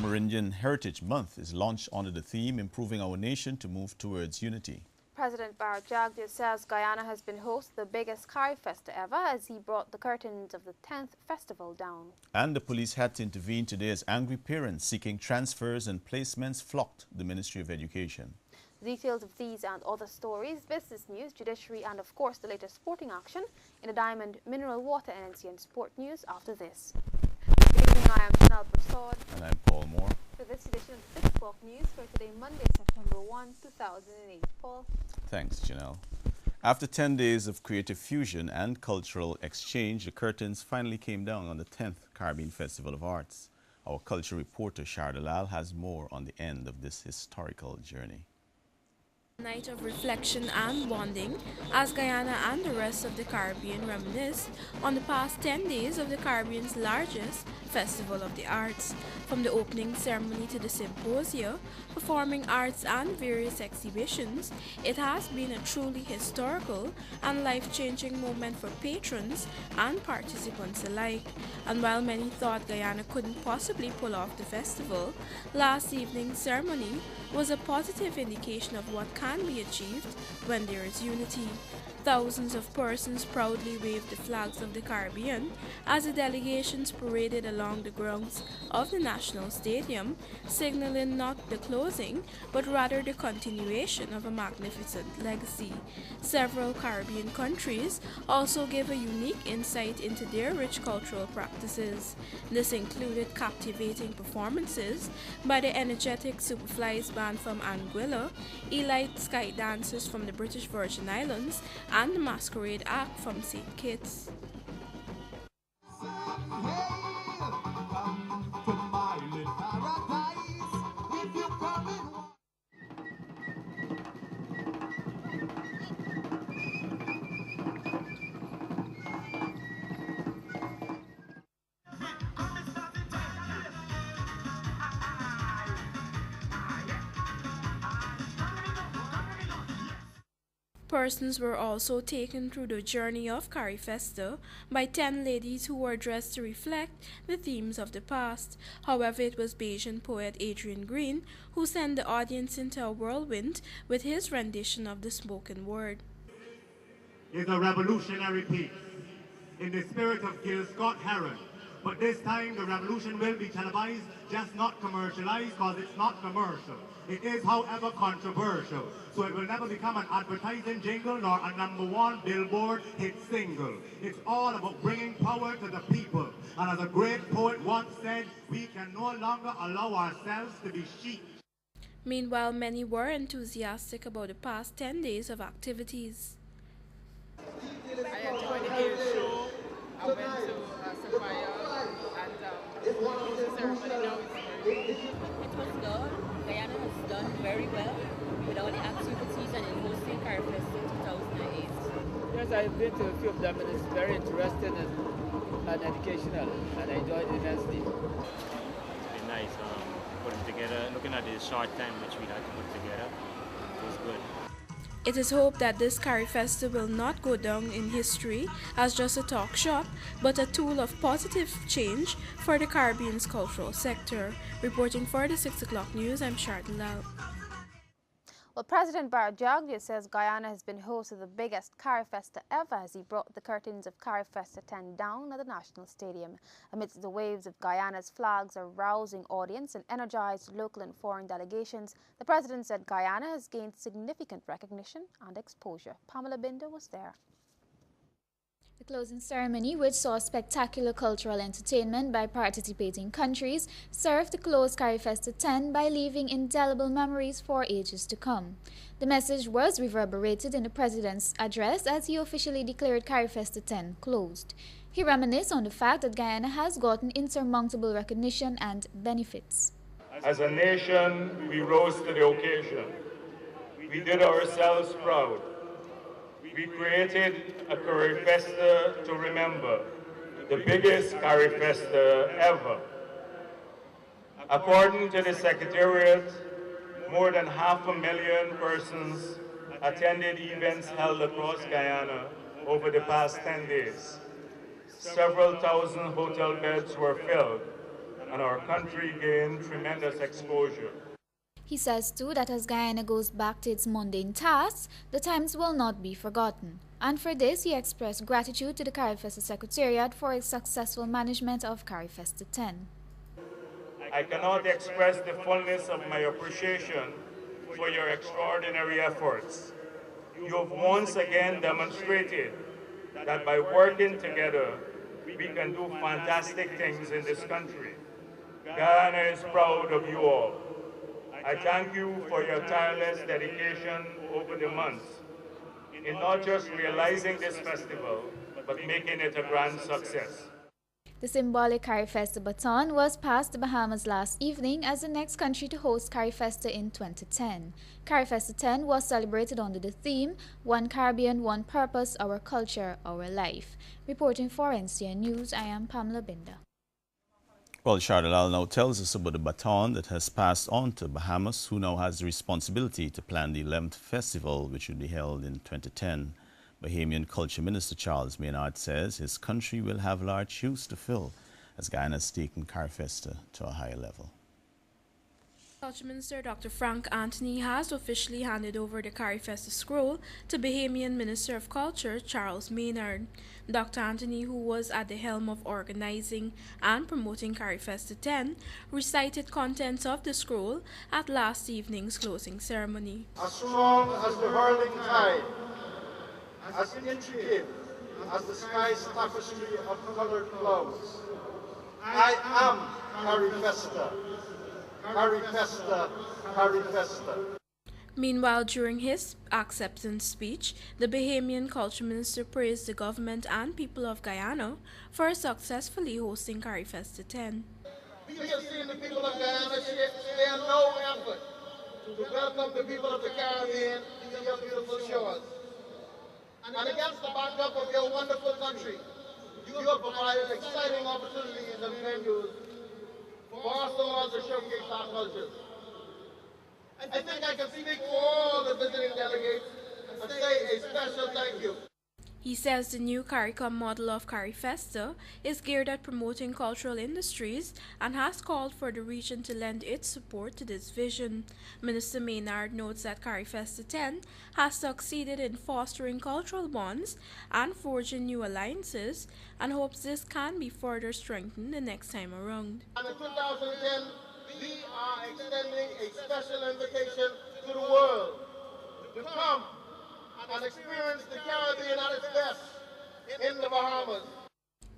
Amerindian Heritage Month is launched under the theme Improving Our Nation to Move Towards Unity. President Barra Jagdeo says Guyana has been host to the biggest Carry Festa ever as he brought the curtains of the 10th festival down. And the police had to intervene today as angry parents seeking transfers and placements flocked the Ministry of Education. Details of these and other stories, business news, judiciary and of course the latest sporting action in the Diamond Mineral Water NNC Sport News after this. Good evening, I am Janelle Prasad. And I'm Paul Moore. For this edition of 6 o'clock news for today, Monday, September 1, 2008. Paul. Thanks, Janelle. After 10 days of creative fusion and cultural exchange, the curtains finally came down on the 10th Caribbean Festival of Arts. Our culture reporter, Shar Dalal, has more on the end of this historical journey. Night of reflection and bonding as Guyana and the rest of the Caribbean reminisce on the past 10 days of the Caribbean's largest Festival of the Arts. From the opening ceremony to the symposia, performing arts and various exhibitions, it has been a truly historical and life-changing moment for patrons and participants alike. And while many thought Guyana couldn't possibly pull off the festival, last evening's ceremony was a positive indication of what can be achieved when there is unity. Thousands of persons proudly waved the flags of the Caribbean as the delegations paraded along the grounds of the National Stadium, signaling not the closing, but rather the continuation of a magnificent legacy. Several Caribbean countries also gave a unique insight into their rich cultural practices. This included captivating performances by the energetic Superflies band from Anguilla, elite sky dancers from the British Virgin Islands, and the Masquerade Act from St. Kitts. Persons were also taken through the journey of Carry Festa by 10 ladies who were dressed to reflect the themes of the past. However, it was Bajan poet Adrian Green who sent the audience into a whirlwind with his rendition of the spoken word. Is a revolutionary piece in the spirit of Gil Scott Heron. But this time the revolution will be televised, just not commercialized, because it's not commercial. It is, however, controversial. So it will never become an advertising jingle nor a #1 Billboard hit single. It's all about bringing power to the people. And as a great poet once said, we can no longer allow ourselves to be sheep. Meanwhile, many were enthusiastic about the past 10 days of activities. I enjoyed the Gale show. I went to Sapphire and the ceremony now is very good. It was good. Guyana has done very well with all the activities and in hosting Carry Festa in 2008. Yes, I've been to a few of them and it's very interesting and educational, and I enjoyed it immensely. It's been nice putting together, looking at the short time which we had to put together. It was good. It is hoped that this Carry Festa will not go down in history as just a talk shop, but a tool of positive change for the Caribbean's cultural sector. Reporting for the 6 o'clock news, I'm Shardin Lal. Well, President Barra Jagdeo says Guyana has been host to the biggest Carry Festa ever as he brought the curtains of Carry Festa 10 down at the National Stadium. Amidst the waves of Guyana's flags, a rousing audience and energized local and foreign delegations, the president said Guyana has gained significant recognition and exposure. Pamela Binder was there. The closing ceremony, which saw spectacular cultural entertainment by participating countries, served to close Carry Festa 10 by leaving indelible memories for ages to come. The message was reverberated in the president's address as he officially declared Carry Festa 10 closed. He reminisced on the fact that Guyana has gotten insurmountable recognition and benefits. As a nation, we rose to the occasion. We did ourselves proud. We created a Carry Festa to remember, the biggest Carry Festa ever. According to the Secretariat, more than 500,000 persons attended events held across Guyana over the past 10 days. Several thousand hotel beds were filled, and our country gained tremendous exposure. He says too that as Guyana goes back to its mundane tasks, the times will not be forgotten. And for this, he expressed gratitude to the CARIFESTA Secretariat for its successful management of CARIFESTA 10. I cannot express the fullness of my appreciation for your extraordinary efforts. You have once again demonstrated that by working together, we can do fantastic things in this country. Guyana is proud of you all. I thank you for your tireless dedication over the months in not just realizing this festival, but making it a grand success. The symbolic CARIFESTA baton was passed to Bahamas last evening as the next country to host CARIFESTA in 2010. CARIFESTA 10 was celebrated under the theme, One Caribbean, One Purpose, Our Culture, Our Life. Reporting for NCN News, I am Pamela Binder. Well, Shardalal now tells us about the baton that has passed on to Bahamas, who now has the responsibility to plan the 11th festival, which will be held in 2010. Bahamian Culture Minister Charles Maynard says his country will have large shoes to fill as Guyana has taken CARIFESTA to a higher level. Culture Minister Dr. Frank Anthony has officially handed over the CARIFESTA scroll to Bahamian Minister of Culture Charles Maynard. Dr. Anthony, who was at the helm of organizing and promoting CARIFESTA 10, recited contents of the scroll at last evening's closing ceremony. As strong as the whirling tide, as intricate as the sky's tapestry of colored clouds, I am CARIFESTA. CARIFESTA, CARIFESTA. Meanwhile, during his acceptance speech, the Bahamian Culture Minister praised the government and people of Guyana for successfully hosting CARIFESTA 10. We have seen the people of Guyana spare no effort to welcome the people of the Caribbean to your beautiful shores. And against the backdrop of your wonderful country, you have provided exciting opportunities and venues for us all to showcase our cultures. I think I can speak for all the visiting delegates and say a special thank you. He says the new CARICOM model of CARIFESTA is geared at promoting cultural industries and has called for the region to lend its support to this vision. Minister Maynard notes that CARIFESTA 10 has succeeded in fostering cultural bonds and forging new alliances and hopes this can be further strengthened the next time around. And in 2010, we are extending a special invitation to the world to come and experience the Caribbean at its best in the Bahamas.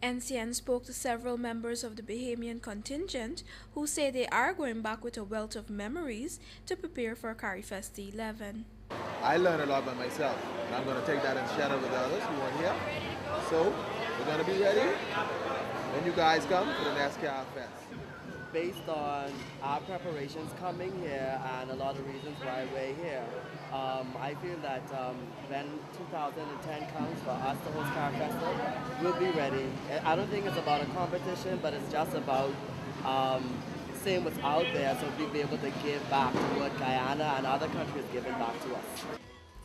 NCN spoke to several members of the Bahamian contingent who say they are going back with a wealth of memories to prepare for CARIFESTA 11. I learned a lot by myself, and I'm going to take that and share it with others who weren't here. So, we're going to be ready when you guys come for the next CARIFESTA. Based on our preparations coming here and a lot of reasons why we're here, I feel that when 2010 comes for us to host CARIFESTA, we'll be ready. I don't think it's about a competition, but it's just about seeing what's out there so we'll be able to give back to what Guyana and other countries giving back to us.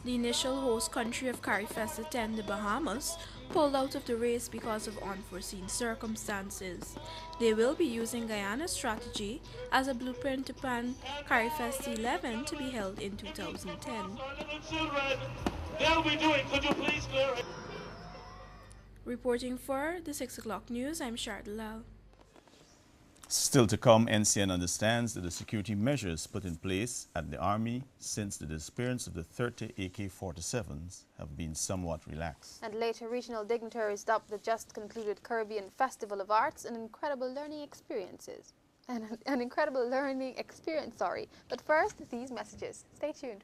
The initial host country of CARIFESTA 10, the Bahamas, pulled out of the race because of unforeseen circumstances. They will be using Guyana's strategy as a blueprint to plan CARIFESTA 11 to be held in 2010. Reporting for the 6 o'clock news, I'm Shardalal. Still to come, NCN understands that the security measures put in place at the Army since the disappearance of the 30 AK-47s have been somewhat relaxed. And later, regional dignitaries dubbed the just concluded Caribbean Festival of Arts an incredible learning experience. But first, these messages. Stay tuned.